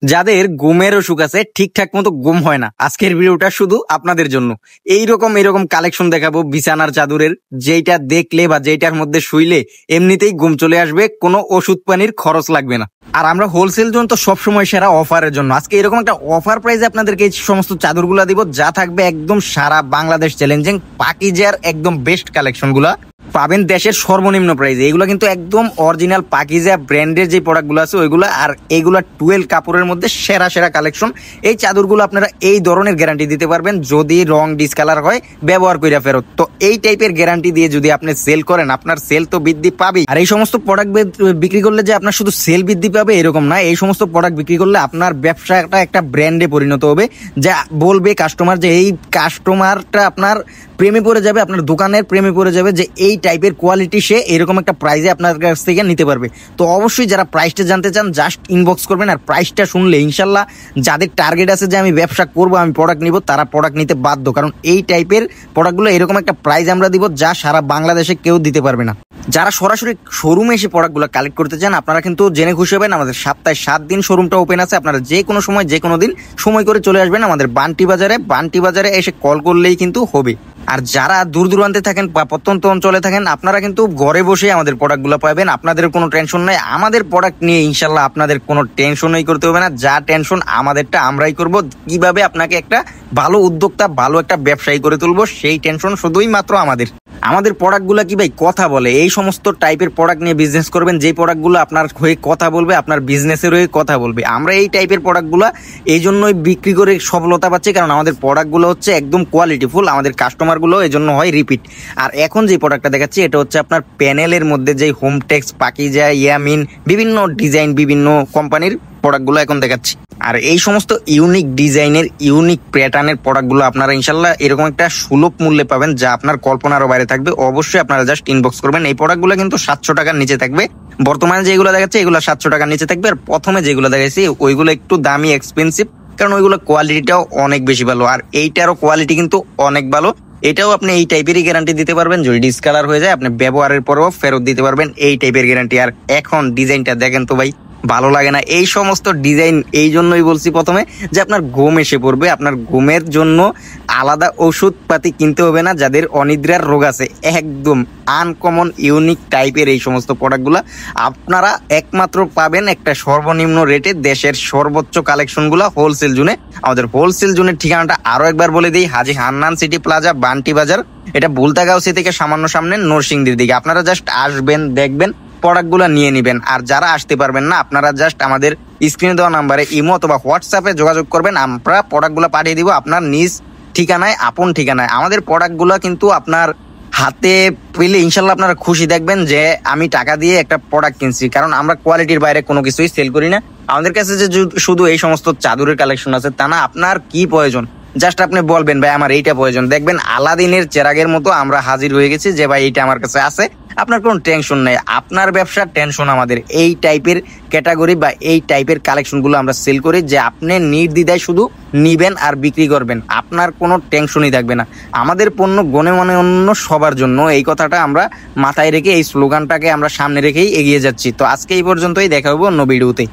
যাদের ঘুমের অসুখ আছে, ঠিকঠাক মতো ঘুম হয় না, আজকের ভিডিওটা শুধু আপনাদের জন্য। এরকম কালেকশন দেখাবো বিছানার চাদরের, যেটা দেখলে বা যেটার মধ্যে শুইলে এমনিতেই ঘুম চলে আসবে, কোনো ওষুধ পানির খরচ লাগবে না। আর আমরা হোলসেল জোন তো সবসময় সেরা অফারের জন্য। আজকে এরকম একটা অফার প্রাইসে আপনাদেরকে এই সমস্ত চাদরগুলা দিব, যা থাকবে একদম সারা বাংলাদেশ চ্যালেঞ্জিং পাকিজার একদম বেস্ট কালেকশন গুলা পাবেন দেশের সর্বনিম্ন প্রাইসে। এগুলো কিন্তু একদম অরিজিনাল পাকিজা ব্র্যান্ডের যে প্রোডাক্টগুলো আছে ওইগুলো, আর এইগুলা 12 কাপড়ের মধ্যে সেরা সেরা কালেকশন। এই চাদরগুলো আপনারা এই ধরনের গ্যারান্টি দিতে পারবেন, যদি রং ডিসকালার হয় ব্যবহার করে ফেরত। তো এই টাইপের গ্যারান্টি দিয়ে যদি আপনি সেল করেন, আপনার সেল তো বৃদ্ধি পাবেই। আর এই সমস্ত প্রোডাক্ট বিক্রি করলে যে আপনার শুধু সেল বৃদ্ধি পাবে এরকম না, এই সমস্ত প্রোডাক্ট বিক্রি করলে আপনার ব্যবসাটা একটা ব্র্যান্ডে পরিণত হবে, যা বলবে কাস্টমার, যে এই কাস্টমারটা আপনার প্রেমে পড়ে যাবে, আপনার দোকানের প্রেমে পড়ে যাবে, যে এই টাইপের কোয়ালিটি সে এরকম একটা প্রাইসে আপনার কাছ থেকে নিতে পারবে। তো অবশ্যই যারা প্রাইসটা জানতে চান জাস্ট ইনবক্স করবেন, আর প্রাইসটা শুনলে ইনশাল্লাহ যাদের টার্গেট আছে যে আমি ব্যবসা করবো, আমি প্রোডাক্ট নিব, তারা প্রোডাক্ট নিতে বাধ্য। কারণ এই টাইপের প্রোডাক্টগুলো এরকম একটা প্রাইস আমরা দিব যা সারা বাংলাদেশে কেউ দিতে পারবে না। যারা সরাসরি শোরুমে এসে প্রোডাক্টগুলো কালেক্ট করতে চান, আপনারা কিন্তু জেনে খুশি হবেন, আমাদের সপ্তাহে 7 দিন শোরুমটা ওপেন আছে। আপনারা যে কোনো সময় যে কোনো দিন সময় করে চলে আসবেন আমাদের বান্টি বাজারে এসে কল করলেই কিন্তু হবে। আর যারা দূর দূরান্তে থাকেন বা প্রত্যন্ত অঞ্চলে থাকেন, আপনারা কিন্তু ঘরে বসে আমাদের প্রোডাক্টগুলো পাবেন, আপনাদের কোনো টেনশন নাই। আমাদের প্রোডাক্ট নিয়ে ইনশাল্লাহ আপনাদের কোনো টেনশনই করতে হবে না। যা টেনশন আমাদেরটা আমরাই করব, কিভাবে আপনাকে একটা ভালো উদ্যোক্তা, ভালো একটা ব্যবসায়ী করে তুলবো, সেই টেনশন শুধুই মাত্র আমাদের প্রোডাক্টগুলো কি ভাই কথা বলে। এই সমস্ত টাইপের প্রোডাক্ট নিয়ে বিজনেস করবেন, যে প্রোডাক্টগুলো আপনার হয়ে কথা বলবে, আপনার বিজনেসের হয়ে কথা বলবে। আমরা এই টাইপের প্রোডাক্টগুলো এই জন্যই বিক্রি করে সফলতা পাচ্ছি, কারণ আমাদের প্রোডাক্টগুলো হচ্ছে একদম কোয়ালিটিফুল, আমাদের কাস্টমারগুলো এই জন্য হয় রিপিট। আর এখন যে প্রোডাক্টটা দেখাচ্ছি এটা হচ্ছে আপনার প্যানেলের মধ্যে যে হোমটেক্স, পাকিজা, ইয়ামিন, বিভিন্ন ডিজাইন, বিভিন্ন কোম্পানির প্রোডাক্টগুলো এখন দেখাচ্ছি। আর এই সমস্ত ইউনিক ডিজাইনের, ইউনিক প্যাটার্নের প্রোডাক্টগুলো আপনারা ইনশাল্লাহ এরকম একটা সুলভ মূল্যে পাবেন, যা আপনার কল্পনারও বাইরে থাকবে। অবশ্যই আপনারা জাস্ট ইনবক্স করবেন। এই প্রোডাক্টগুলো কিন্তু 700 টাকার নিচে থাকবে। বর্তমানে যেগুলো দেখাচ্ছে এগুলো 700 টাকার নিচে থাকবে, আর প্রথমে যেগুলো দেখাচ্ছি ওইগুলো একটু দামি, এক্সপেন্সিভ, কারণ ওইগুলো কোয়ালিটিটাও অনেক বেশি ভালো। আর এইটারও কোয়ালিটি কিন্তু অনেক ভালো। এটাও আপনি এই টাইপেরই গ্যারান্টি দিতে পারবেন, যদি ডিসকালার হয়ে যায় আপনি ব্যবহারের পরেও ফেরত দিতে পারবেন, এই টাইপের গ্যারান্টি। আর এখন ডিজাইনটা দেখেন তো ভাই, ভালো লাগে না? এই সমস্ত ডিজাইন এই জন্যই বলছি প্রথমে, যে আপনার ঘুম এসে পড়বে। আপনার ঘুমের জন্য আলাদা ওষুধপাতি কিনতে হবে না। যাদের অনিদ্রার রোগ আছে, একদম আনকমন ইউনিক টাইপের এই সমস্ত প্রোডাক্টগুলো আপনারা একমাত্র পাবেন একটা সর্বনিম্ন রেটে, দেশের সর্বোচ্চ কালেকশনগুলো হোলসেল জোনে। আমাদের হোলসেল জোনের ঠিকানাটা আরো একবার বলে দিই, হাজী হান্নান সিটি প্লাজা, বান্টি বাজার। এটা বুলতাগাউসি থেকে সামান্য সামনে নরসিংদীর দিকে। আপনারা জাস্ট আসবেন, দেখবেন, প্রোডাক্টগুলো নিয়ে নিবেন। আর যারা আসতে পারবেন না, আপনারা জাস্ট আমাদের স্ক্রিনে দেওয়া নাম্বারে ইমো অথবা হোয়াটসঅ্যাপে যোগাযোগ করবেন, আমরা প্রোডাক্টগুলো পাঠিয়ে দিব আপনার নিজ ঠিকানায়, আপন ঠিকানায়। আমাদের প্রোডাক্টগুলো কিন্তু আপনার হাতে পেলে ইনশাল্লাহ আপনারা খুশি, দেখবেন যে আমি টাকা দিয়ে একটা প্রোডাক্ট কিনছি। কারণ আমরা কোয়ালিটির বাইরে কোনো কিছুই সেল করি না। আমাদের কাছে যে শুধু এই সমস্ত চাদরের কালেকশন আছে তা না, আপনার কি প্রয়োজন জাস্ট আপনি বলবেন ভাই আমার এইটা প্রয়োজন, দেখবেন আলাদিনের চেরাগের মতো আমরা হাজির হয়ে গেছি, যে ভাই এইটা আমার কাছে আছে। আপনার কোনো টেনশন নেই, আপনার ব্যবসার টেনশন আমাদের। এই টাইপের ক্যাটাগরি বা এই টাইপের কালেকশনগুলো আমরা সেল করি, যে আপনি নির্দ্বিধায় শুধু নিবেন আর বিক্রি করবেন, আপনার কোনো টেনশনই থাকবে না। আমাদের পণ্য গণে মনে অন্য সবার জন্য, এই কথাটা আমরা মাথায় রেখে, এই স্লোগানটাকে আমরা সামনে রেখেই এগিয়ে যাচ্ছি। তো আজকে এই পর্যন্তই, দেখা হবো অন্য ভিডিওতে।